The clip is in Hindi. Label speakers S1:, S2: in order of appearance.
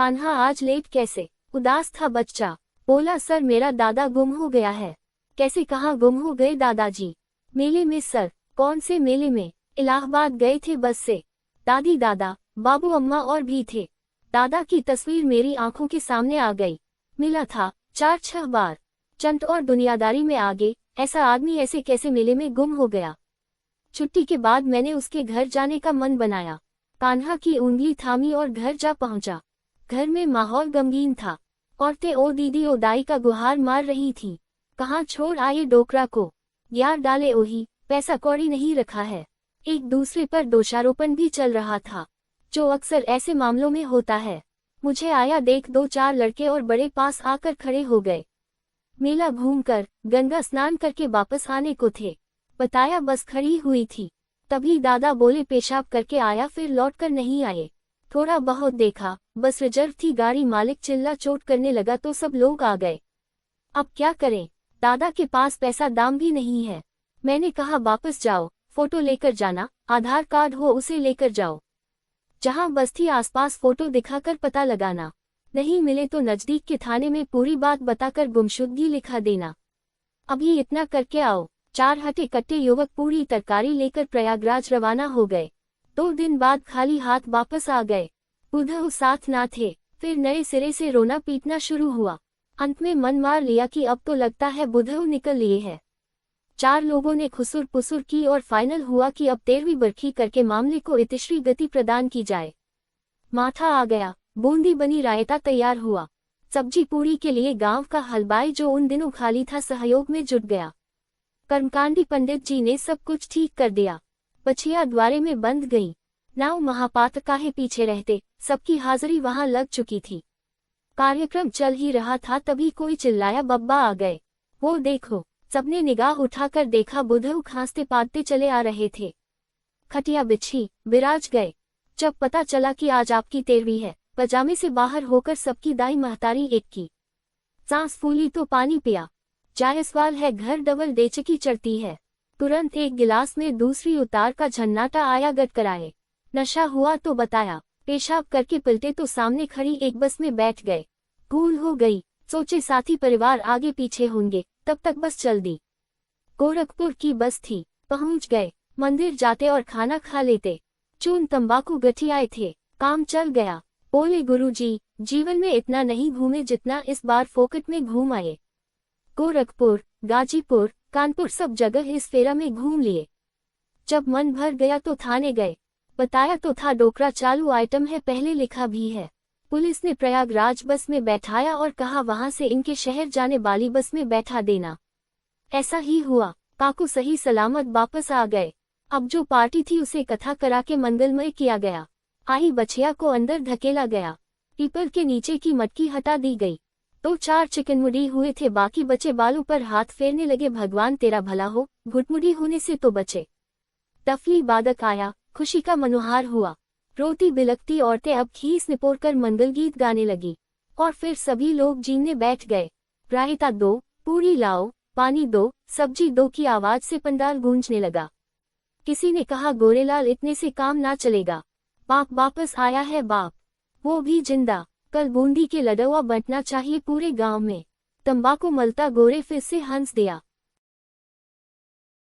S1: कान्हा आज लेट कैसे? उदास था बच्चा। बोला सर मेरा दादा गुम हो गया है। कैसे कहाँ गुम हो गए दादाजी? मेले में सर। कौन से मेले में? इलाहाबाद गए थे बस से। दादी दादा बाबू अम्मा और भी थे। दादा की तस्वीर मेरी आंखों के सामने आ गई। मिला था 4-6 बार। चंट और दुनियादारी में आगे, ऐसा आदमी ऐसे कैसे मेले में गुम हो गया? छुट्टी के बाद मैंने उसके घर जाने का मन बनाया। कान्हा की उंगली थामी और घर जा पहुंचा। घर में माहौल गमगीन था। औरतें ओ दीदी ओ दाई का गुहार मार रही थीं। कहाँ छोड़ आए डोकरा को? यार डाले ओही, पैसा कौड़ी नहीं रखा है। एक दूसरे पर दोषारोपण भी चल रहा था, जो अक्सर ऐसे मामलों में होता है। मुझे आया देख 2-4 लड़के और बड़े पास आकर खड़े हो गए। मेला घूमकर गंगा स्नान करके वापस आने को थे। बताया बस खड़ी हुई थी। तभी दादा बोले पेशाब करके आया, फिर लौटकर नहीं आए। थोड़ा बहुत देखा, बस रिजर्व थी गाड़ी। मालिक चिल्ला चोट करने लगा तो सब लोग आ गए। अब क्या करें? दादा के पास पैसा दाम भी नहीं है। मैंने कहा वापस जाओ, फोटो लेकर जाना, आधार कार्ड हो उसे लेकर जाओ। जहां बस थी आसपास फोटो दिखाकर पता लगाना। नहीं मिले तो नजदीक के थाने में पूरी बात बताकर गुमशुदगी लिखा देना। अभी इतना करके आओ। 4 हटे कट्टे युवक पूरी तरकारी लेकर प्रयागराज रवाना हो गए। 2 दिन बाद खाली हाथ वापस आ गए। बुधऊ साथ ना थे। फिर नए सिरे से रोना पीटना शुरू हुआ। अंत में मन मार लिया कि अब तो लगता है बुधऊ निकल लिए है। 4 लोगों ने खुसुर पुसुर की और फाइनल हुआ कि अब 13वीं बरखी करके मामले को इतिश्री गति प्रदान की जाए। माठा आ गया, बूंदी बनी, रायता तैयार हुआ। सब्जी पूरी के लिए गांव का हलवाई जो उन दिनों खाली था सहयोग में जुट गया। कर्मकांडी पंडित जी ने सब कुछ ठीक कर दिया। बछिया द्वारे में बंध गई। नाव महापात्र काहे पीछे रहते, सबकी हाजिरी वहां लग चुकी थी। कार्यक्रम चल ही रहा था तभी कोई चिल्लाया बब्बा आ गए। वो देखो। सबने निगाह उठाकर देखा, बुधऊ खांसते पादते चले आ रहे थे। खटिया बिछी, विराज गए। जब पता चला कि आज आपकी 13वीं है, पजामे से बाहर होकर सबकी दाई महतारी एक की सांस फूली तो पानी पिया। जायसवाल है घर डबल डेचकी चढ़ती है। तुरंत एक गिलास में दूसरी उतार का झन्नाटा आया गट कराए। नशा हुआ तो बताया। पेशाब करके पलटे तो सामने खड़ी एक बस में बैठ गए। भूल हो गई, सोचे साथी परिवार आगे पीछे होंगे, तब तक बस चल दी। गोरखपुर की बस थी। पहुंच गए। मंदिर जाते और खाना खा लेते। चून तंबाकू गठियाए थे। काम चल गया। बोले गुरुजी, जीवन में इतना नहीं घूमे जितना इस बार फोकट में घूम आए। गोरखपुर, गाजीपुर, कानपुर सब जगह इस फेरा में घूम लिए। जब मन भर गया तो थाने गए। बताया तो था डोकरा चालू आइटम है, पहले लिखा भी है। पुलिस ने प्रयागराज बस में बैठाया और कहा वहां से इनके शहर जाने वाली बस में बैठा देना। ऐसा ही हुआ। काकू सही सलामत वापस आ गए। अब जो पार्टी थी उसे कथा करा के मंगलमय किया गया। आई बछिया को अंदर धकेला गया। पीपल के नीचे की मटकी हटा दी गई। 2-4 चिकनमुड़ी हुए थे, बाकी बचे बालों पर हाथ फेरने लगे। भगवान तेरा भला हो, घुटमुड़ी होने से तो बचे। तफली बादक आया, खुशी का मनोहार हुआ। रोती बिलकती औरतें अब खीस निपोरकर मंगल गीत गाने लगी। और फिर सभी लोग जीने बैठ गए। रायता दो, पूरी लाओ, पानी दो, सब्जी दो की आवाज से पंडाल गूंजने लगा। किसी ने कहा गोरेलाल इतने से काम ना चलेगा। बाप वापस आया है, बाप वो भी जिंदा। कल बूंदी के लडुआ बंटना चाहिए पूरे गांव में। तंबाकू मलता गोरे फिर से हंस दिया।